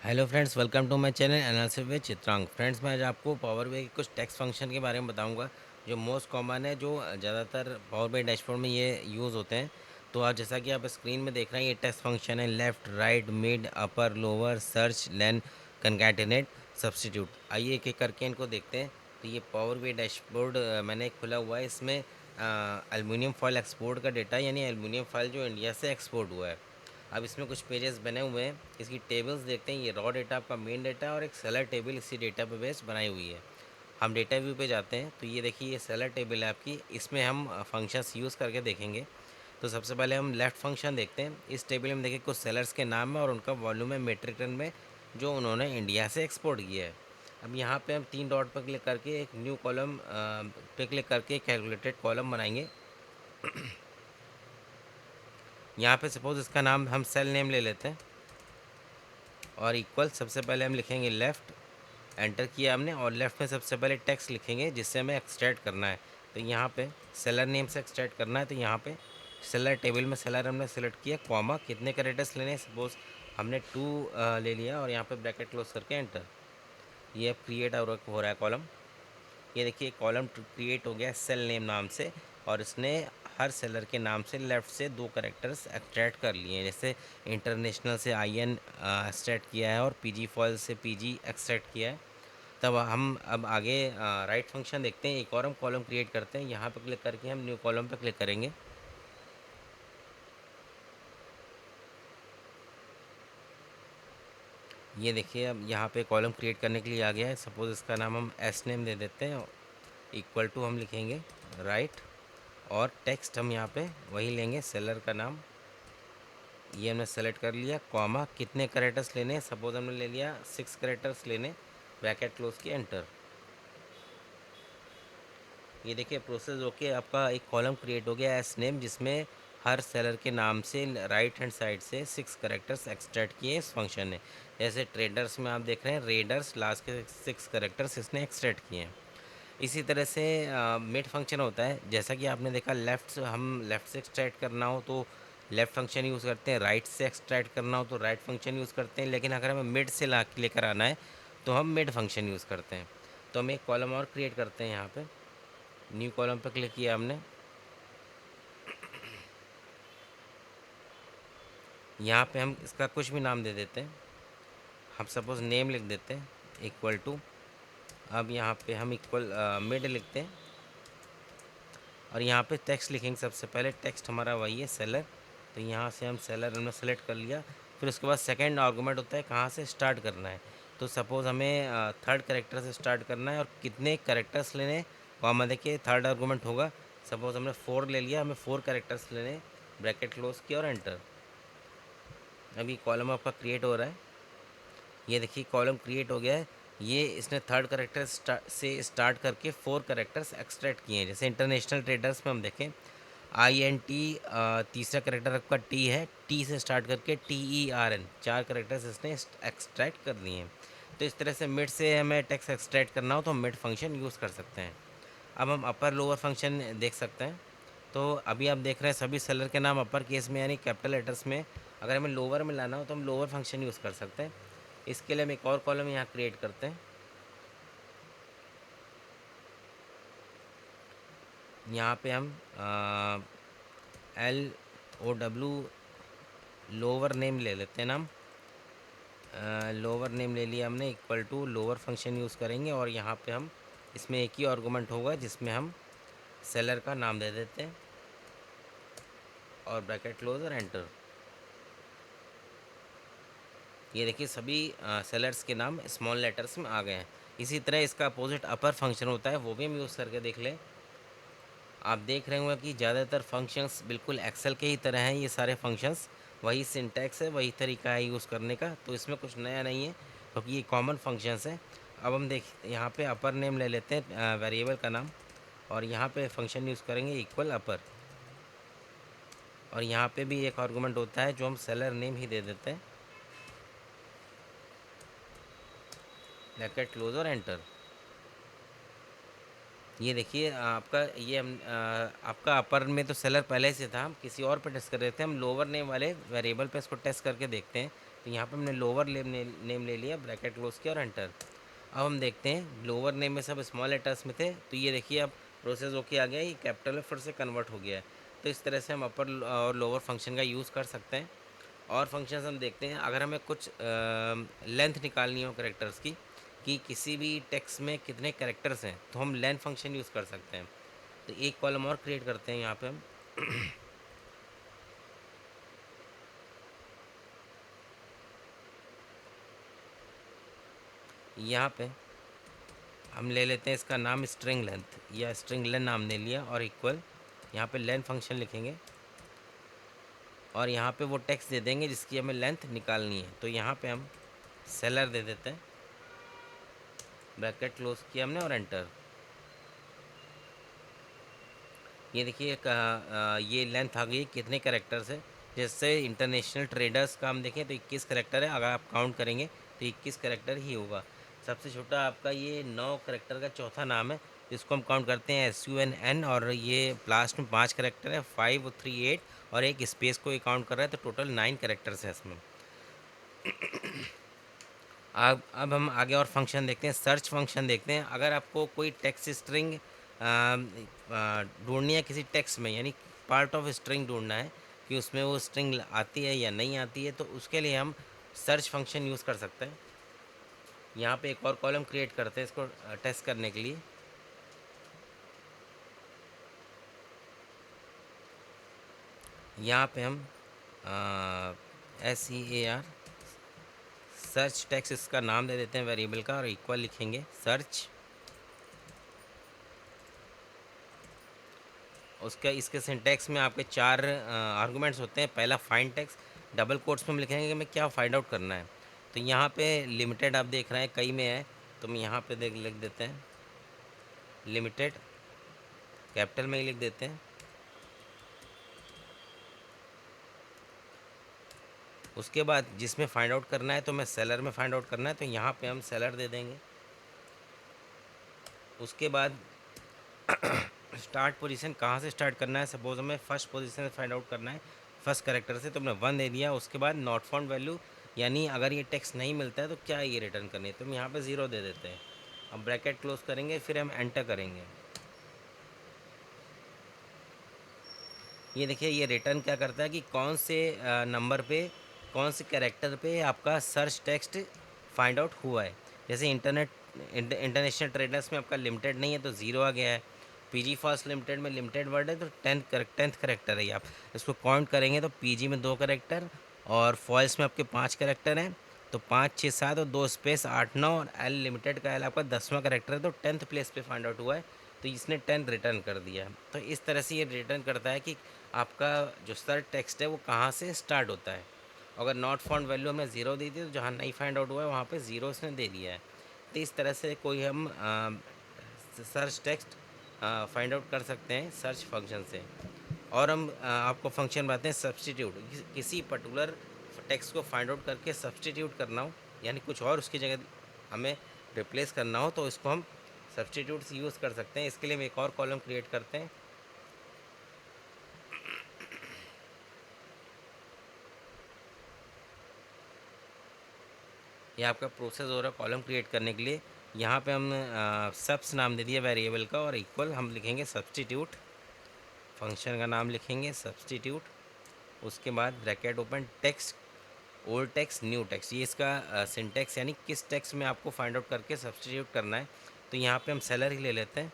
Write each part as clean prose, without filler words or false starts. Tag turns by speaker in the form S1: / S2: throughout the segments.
S1: Hello friends, welcome to my channel analysis with Chitrank. Friends, मैं आज आपको पावर बीआई के कुछ टेक्स्ट फंक्शन के बारे में बताऊंगा जो मोस्ट कॉमन है, जो ज़्यादातर पावर बीआई डैशबोर्ड में ये यूज़ होते हैं। तो आज जैसा कि आप स्क्रीन में देख रहे हैं, ये टेक्स्ट फंक्शन है लेफ़्ट, राइट, मिड, अपर, लोअर, सर्च, लेन, कंकैटिनेट, सब्स्टिट्यूट। आइए एक एक करके इनको देखते हैं। तो ये पावर बीआई डैशबोर्ड मैंने खुला हुआ है। इसमें एल्युमिनियम फॉयल एक्सपोर्ट का डेटा, यानी एल्युमिनियम फाइल जो इंडिया से एक्सपोर्ट हुआ है। अब इसमें कुछ पेजेस बने हुए हैं। इसकी टेबल्स देखते हैं। ये रॉ डेटा आपका मेन डेटा है और एक सेलर टेबल इसी डेटा पे बेस बनाई हुई है। हम डेटा व्यू पे जाते हैं तो ये देखिए, ये सेलर टेबल है आपकी। इसमें हम फंक्शंस यूज़ करके देखेंगे। तो सबसे पहले हम लेफ़्ट फंक्शन देखते हैं। इस टेबल में देखिए कुछ सेलर्स के नाम है और उनका वॉल्यूम है मेट्रिक टन में, जो उन्होंने इंडिया से एक्सपोर्ट किया है। अब यहाँ पे हम 3 डॉट पर क्लिक करके एक न्यू कॉलम पे क्लिक करके कैलकुलेटेड कॉलम बनाएंगे। यहाँ पे सपोज इसका नाम हम सेल नेम ले लेते हैं और इक्वल सबसे पहले हम लिखेंगे लेफ़्ट। एंटर किया हमने और लेफ़्ट में सबसे पहले टेक्स्ट लिखेंगे जिससे हमें एक्सट्रैक्ट करना है। तो यहाँ पे सेलर नेम से एक्सट्रैक्ट करना है। तो यहाँ पे सेलर टेबल में सेलर हमने सेलेक्ट किया, कॉमा कितने कैरेक्टर्स लेने हैं, सपोज हमने 2 ले लिया और यहाँ पे ब्रैकेट क्लोज करके एंटर। ये अब क्रिएट हो रहा है कॉलम। ये देखिए कॉलम क्रिएट हो गया सेल नेम नाम से, और इसने हर सेलर के नाम से लेफ़्ट से 2 कैरेक्टर्स एक्सट्रैक्ट कर लिए हैं। जैसे इंटरनेशनल से IN एक्सट्रैक्ट किया है और PG फॉयल से PG एक्सट्रैक्ट किया है। तब हम अब आगे राइट फंक्शन देखते हैं। एक और हम कॉलम क्रिएट करते हैं। यहाँ पे क्लिक करके हम न्यू कॉलम पे क्लिक करेंगे। ये देखिए, अब यहाँ पे कॉलम क्रिएट करने के लिए आ गया है। सपोज़ इसका नाम हम एस नेम दे देते हैं। इक्वल टू हम लिखेंगे राइट, और टेक्स्ट हम यहाँ पे वही लेंगे, सेलर का नाम। ये हमने सेलेक्ट कर लिया, कॉमा कितने कैरेक्टर्स लेने हैं, सपोज हमने ले लिया 6 कैरेक्टर्स लेने, ब्रैकेट क्लोज की एंटर। ये देखिए प्रोसेस होके आपका एक कॉलम क्रिएट हो गया एस नेम, जिसमें हर सेलर के नाम से राइट हैंड साइड से 6 कैरेक्टर्स एक्सट्रैक्ट किए इस फंक्शन ने। जैसे ट्रेडर्स में आप देख रहे हैं, रेडर्स लास्ट के 6 कैरेक्टर्स इसने एक्सट्रैक्ट किए हैं। इसी तरह से मिड फंक्शन होता है। जैसा कि आपने देखा, हम लेफ़्ट से एक्सट्रैक्ट करना हो तो लेफ़्ट फंक्शन यूज़ करते हैं, राइट से एक्सट्रैक्ट करना हो तो राइट फंक्शन यूज़ करते हैं। लेकिन अगर हमें मिड से ला लेकर आना है तो हम मिड फंक्शन यूज़ करते हैं। तो हम एक कॉलम और क्रिएट करते हैं। यहाँ पे न्यू कॉलम पर क्लिक किया हमने। यहाँ पे हम इसका कुछ भी नाम दे देते हैं। हम सपोज़ नेम लिख देते हैं इक्वल टू। अब यहाँ पे हम इक्वल मिड लिखते हैं और यहाँ पे टेक्स्ट लिखेंगे। सबसे पहले टेक्स्ट हमारा वही है सेलर। तो यहाँ से हम सेलर हमने सेलेक्ट कर लिया। फिर उसके बाद सेकंड आर्गूमेंट होता है कहाँ से स्टार्ट करना है। तो सपोज़ हमें थर्ड कैरेक्टर से स्टार्ट करना है और कितने कैरेक्टर्स लेने हैं, कॉमा देखिए थर्ड आर्गूमेंट होगा। सपोज़ हमने 4 ले लिया, हमें 4 कैरेक्टर्स लेने, ब्रैकेट क्लोज किया और एंटर। अभी कॉलम आपका क्रिएट हो रहा है। ये देखिए कॉलम क्रिएट हो गया है। ये इसने थर्ड करेक्टर से स्टार्ट करके 4 करेक्टर्स एक्सट्रैक्ट किए हैं। जैसे इंटरनेशनल ट्रेडर्स में हम देखें, INT तीसरा करेक्टर आपका T है, T से स्टार्ट करके TERN 4 करेक्टर्स इसने एक्सट्रैक्ट कर लिए हैं। तो इस तरह से मिड से हमें टेक्स्ट एक्सट्रैक्ट करना हो तो हम मिड फंक्शन यूज़ कर सकते हैं। अब हम अपर लोअर फंक्शन देख सकते हैं। तो अभी आप देख रहे हैं सभी सेलर के नाम अपर केस में यानी कैपिटल लेटर्स में। अगर हमें लोअर में लाना हो तो हम लोअर फंक्शन यूज़ कर सकते हैं। इसके लिए हम एक और कॉलम यहाँ क्रिएट करते हैं। यहाँ पे हम LOW लोअर नेम ले लेते हैं नाम। लोअर नेम ले लिया हमने, equal to lower function use करेंगे और यहाँ पे हम इसमें एक ही आर्गूमेंट होगा जिसमें हम सेलर का नाम दे देते हैं और ब्रैकेट क्लोज और एंटर। ये देखिए सभी सेलर्स के नाम स्मॉल लेटर्स में आ गए हैं। इसी तरह इसका अपोजिट अपर फंक्शन होता है, वो भी हम यूज़ करके देख लें। आप देख रहे होंगे कि ज़्यादातर फंक्शंस बिल्कुल एक्सेल के ही तरह हैं। ये सारे फंक्शंस वही सिंटैक्स है, वही तरीका है यूज़ करने का, तो इसमें कुछ नया नहीं है क्योंकि ये कॉमन फंक्शंस हैं। अब हम देख यहाँ पे अपर नेम ले लेते हैं वेरिएबल का नाम, और यहाँ पे फंक्शन यूज़ करेंगे इक्वल अपर। और यहाँ पे भी एक आर्गूमेंट होता है जो हम सेलर नेम ही दे देते हैं, ब्रैकेट क्लोज और एंटर। ये देखिए आपका अपर में तो सेलर पहले से था, हम किसी और पे टेस्ट कर रहे थे। हम लोअर नेम वाले वेरिएबल पे इसको टेस्ट करके देखते हैं तो यहाँ पे हमने लोअर नेम ले लिया, ब्रैकेट क्लोज किया और एंटर। अब हम देखते हैं लोअर नेम में सब स्मॉल लेटर्स में थे, तो ये देखिए अब प्रोसेस होके आ गया, ये कैपिटल में फिर से कन्वर्ट हो गया है। तो इस तरह से हम अपर और लोअर फंक्शन का यूज़ कर सकते हैं। और फंक्शंस हम देखते हैं, अगर हमें कुछ लेंथ निकालनी हो कैरेक्टर्स की, कि किसी भी टेक्स्ट में कितने कैरेक्टर्स हैं, तो हम लेंथ फंक्शन यूज़ कर सकते हैं। तो एक कॉलम और क्रिएट करते हैं यहाँ पे हम। यहाँ पे हम ले लेते हैं इसका नाम स्ट्रिंग लेंथ, या स्ट्रिंग लेंथ नाम ले लिया, और इक्वल यहाँ पे लेंथ फंक्शन लिखेंगे और यहाँ पे वो टेक्स्ट दे देंगे जिसकी हमें लेंथ निकालनी है। तो यहाँ पे हम सेलर दे देते हैं, ब्रैकेट क्लोज किया हमने और एंटर। ये देखिए ये लेंथ आ गई कितने कैरेक्टर्स है। जैसे इंटरनेशनल ट्रेडर्स का हम देखें तो 21 कैरेक्टर है, अगर आप काउंट करेंगे तो 21 कैरेक्टर ही होगा। सबसे छोटा आपका ये 9 कैरेक्टर का चौथा नाम है, जिसको हम काउंट करते हैं SUNN, और ये लास्ट में 5 कैरेक्टर है, 5 और 3 8, और एक स्पेस को ये काउंट कर रहा है, तो टोटल 9 कैरेक्टर्स है इसमें। अब हम आगे और फंक्शन देखते हैं, सर्च फंक्शन देखते हैं। अगर आपको कोई टेक्स्ट स्ट्रिंग ढूंढनी है किसी टेक्स्ट में, यानी पार्ट ऑफ स्ट्रिंग ढूंढना है कि उसमें वो स्ट्रिंग आती है या नहीं आती है, तो उसके लिए हम सर्च फंक्शन यूज़ कर सकते हैं। यहाँ पे एक और कॉलम क्रिएट करते हैं इसको टेस्ट करने के लिए। यहाँ पे हम SEAR सर्च टेक्स्ट इसका नाम दे देते हैं वेरिएबल का, और इक्वल लिखेंगे सर्च। उसका इसके सिंटैक्स में आपके 4 आर्गुमेंट्स होते हैं। पहला फाइंड टेक्स्ट, डबल कोट्स में हम लिखेंगे कि हमें क्या फाइंड आउट करना है। तो यहाँ पे लिमिटेड आप देख रहे हैं कई में है, तो हम यहाँ पे लिख देते हैं लिमिटेड, कैपिटल में ही लिख देते हैं। उसके बाद जिसमें फाइंड आउट करना है, तो मैं सेलर में फाइंड आउट करना है, तो यहाँ पे हम सेलर दे देंगे। उसके बाद स्टार्ट पोजीशन कहाँ से स्टार्ट करना है, सपोज हमें फर्स्ट पोजीशन से फाइंड आउट करना है, फर्स्ट कैरेक्टर से, तो हमने 1 दे दिया। उसके बाद नॉट फाउंड वैल्यू, यानी अगर ये टेक्स्ट नहीं मिलता है तो क्या ये रिटर्न करनी है, तो हम यहाँ पे 0 दे देते हैं। अब ब्रैकेट क्लोज करेंगे, फिर हम एंटर करेंगे। ये देखिए ये रिटर्न क्या करता है कि कौन से नंबर पे, कौन से कैरेक्टर पे आपका सर्च टेक्स्ट फाइंड आउट हुआ है। जैसे इंटरनेशनल ट्रेडर्स में आपका लिमिटेड नहीं है तो 0 आ गया है। PG फास्ट लिमिटेड में लिमिटेड वर्ड है तो 10th करेक्टर है। ये आप इसको काउंट करेंगे तो PG में 2 करेक्टर, और फॉल्स में आपके 5 करेक्टर हैं, तो 5 6 7 और 2 स्पेस 8 9, और एल लिमिटेड का एल आपका 10वां करेक्टर है, तो 10th प्लेस पे फाइंड आउट हुआ है, तो इसने 10 रिटर्न कर दिया। तो इस तरह से ये रिटर्न करता है कि आपका जो सर्च टेक्स्ट है वो कहाँ से स्टार्ट होता है। अगर नॉट फाउंड वैल्यू हमने 0 दी थी, तो जहाँ नहीं फाइंड आउट हुआ है वहाँ पे 0 इसने दे दिया है। तो इस तरह से कोई हम सर्च टेक्स्ट फाइंड आउट कर सकते हैं सर्च फंक्शन से। और हम आपको फंक्शन बताते हैं सब्सटीट्यूट, किसी पर्टिकुलर टेक्स्ट को फाइंड आउट करके सब्सटीट्यूट करना हो, यानी कुछ और उसकी जगह हमें रिप्लेस करना हो, तो इसको हम सब्सटीट्यूट से यूज़ कर सकते हैं। इसके लिए हम एक और कॉलम क्रिएट करते हैं। ये आपका प्रोसेस हो रहा है कॉलम क्रिएट करने के लिए। यहाँ पे हम सब्स नाम दे दिया वेरिएबल का, और इक्वल हम लिखेंगे सब्सटीट्यूट, फंक्शन का नाम लिखेंगे सब्सटीट्यूट। उसके बाद bracket open, text old text new text, ये इसका सिंटेक्स, यानी किस टेक्स्ट में आपको फाइंड आउट करके सब्सटीट्यूट करना है। तो यहाँ पे हम सेलर ही ले लेते हैं,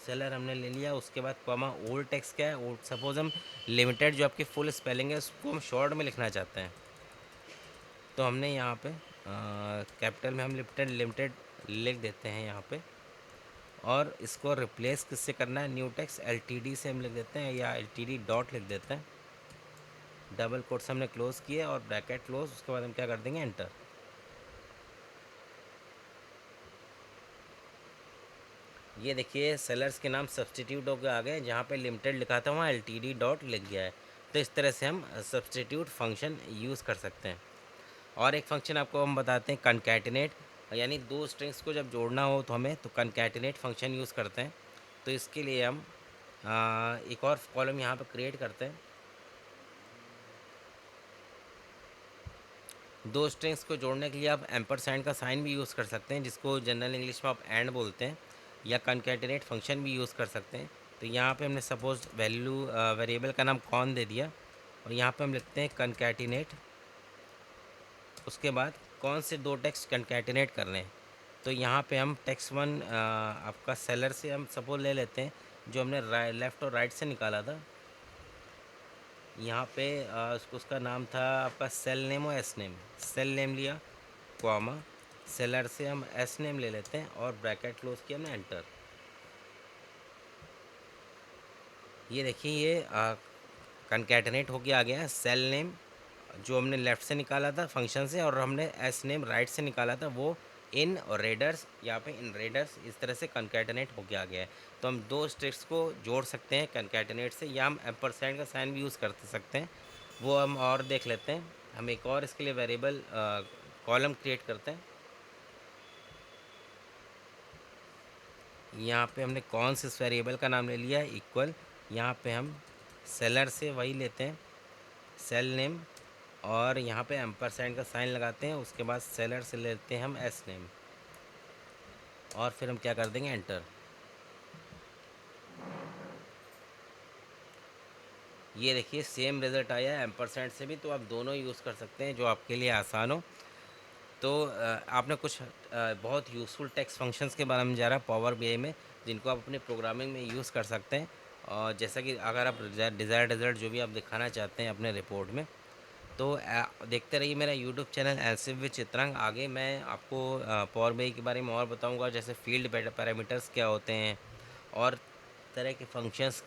S1: सेलर हमने ले लिया। उसके बाद कॉमा ओल्ड टेक्स्ट क्या है, ओल्ड, सपोज हम लिमिटेड जो आपकी फुल स्पेलिंग है उसको हम शॉर्ट में लिखना चाहते हैं, तो हमने यहाँ पे कैपिटल में हम लिमिटेड लिमिटेड लिख देते हैं यहाँ पे। और इसको रिप्लेस किससे करना है, न्यू टेक्स्ट LTD से हम लिख देते हैं, या LTD डॉट लिख देते हैं। डबल कोट्स हमने क्लोज किए और ब्रैकेट क्लोज, उसके बाद हम क्या कर देंगे, एंटर। ये देखिए सेलर्स के नाम सब्सटीट्यूट होकर आ गए, जहाँ पे लिमिटेड लिखा था वहाँ LTD डॉट लिख गया है। तो इस तरह से हम सब्सटीट्यूट फंक्शन यूज़ कर सकते हैं। और एक फंक्शन आपको हम बताते हैं कनकैटिनेट, यानी दो स्ट्रिंग्स को जब जोड़ना हो तो हमें तो कनकैटिनेट फंक्शन यूज़ करते हैं। तो इसके लिए हम एक और कॉलम यहाँ पर क्रिएट करते हैं। दो स्ट्रिंग्स को जोड़ने के लिए आप एम्परसैंड का साइन भी यूज़ कर सकते हैं, जिसको जनरल इंग्लिश में आप एंड बोलते हैं, या कंकैटिनेट फंक्शन भी यूज़ कर सकते हैं। तो यहाँ पे हमने सपोज़ वेरिएबल का नाम कौन दे दिया, और यहाँ पे हम लिखते हैं कंकैटिनेट, उसके बाद कौन से दो टेक्स्ट कंकैटिनेट करने हैं। तो यहाँ पे हम टेक्स्ट वन आपका सेलर से हम सपोज ले लेते हैं, जो हमने लेफ़्ट और राइट से निकाला था। यहाँ पे उसका नाम था आपका सेल नेम और एस नेम। सेल नेम लिया, कॉमा, सेलर से हम एस नेम ले लेते हैं और ब्रैकेट क्लोज किया हमने, एंटर। ये देखिए ये कंकैटिनेट होके आ गया है सेल नेम, जो हमने लेफ़्ट से निकाला था फंक्शन से, और हमने एस नेम राइट से निकाला था, वो इन और रेडर्स, यहाँ पे इन रेडर्स इस तरह से कंकैटिनेट होके आ गया है। तो हम दो स्ट्रिंग्स को जोड़ सकते हैं कंकैटिनेट से, या हम एम्परसैंड का साइन भी यूज़ कर सकते हैं, वो हम और देख लेते हैं। हम एक और इसके लिए वेरिएबल कॉलम क्रिएट करते हैं। यहाँ पे हमने कौन से इस वेरिएबल का नाम ले लिया है, इक्वल, यहाँ पे हम सेलर से वही लेते हैं, सेल नेम, और यहाँ पे एम्परसैंड का साइन लगाते हैं, उसके बाद सेलर से लेते हैं हम एस नेम, और फिर हम क्या कर देंगे, एंटर। ये देखिए सेम रिज़ल्ट आया है एम्परसैंड से भी। तो आप दोनों यूज़ कर सकते हैं जो आपके लिए आसान हो। तो आपने कुछ बहुत यूज़फुल टेक्स्ट फंक्शंस के बारे में जाना पावर बीआई में, जिनको आप अपने प्रोग्रामिंग में यूज़ कर सकते हैं। और जैसा कि अगर आप डिज़ायर्ड रिजल्ट जो भी आप दिखाना चाहते हैं अपने रिपोर्ट में, तो देखते रहिए मेरा यूट्यूब चैनल एलसीफ विद चित्रांग। आगे मैं आपको पावर बीआई के बारे में और बताऊंगा, जैसे फील्ड पैरामीटर्स क्या होते हैं, और तरह के फंक्शंस,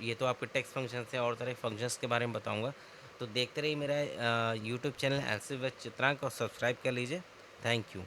S1: ये तो आपके टेक्स्ट फंक्शंस हैं, और तरह के फंक्शंस के बारे में बताऊंगा। तो देखते रहिए मेरा यूट्यूब चैनल एलसीफ विद चित्रांग को सब्सक्राइब कर लीजिए। Thank you.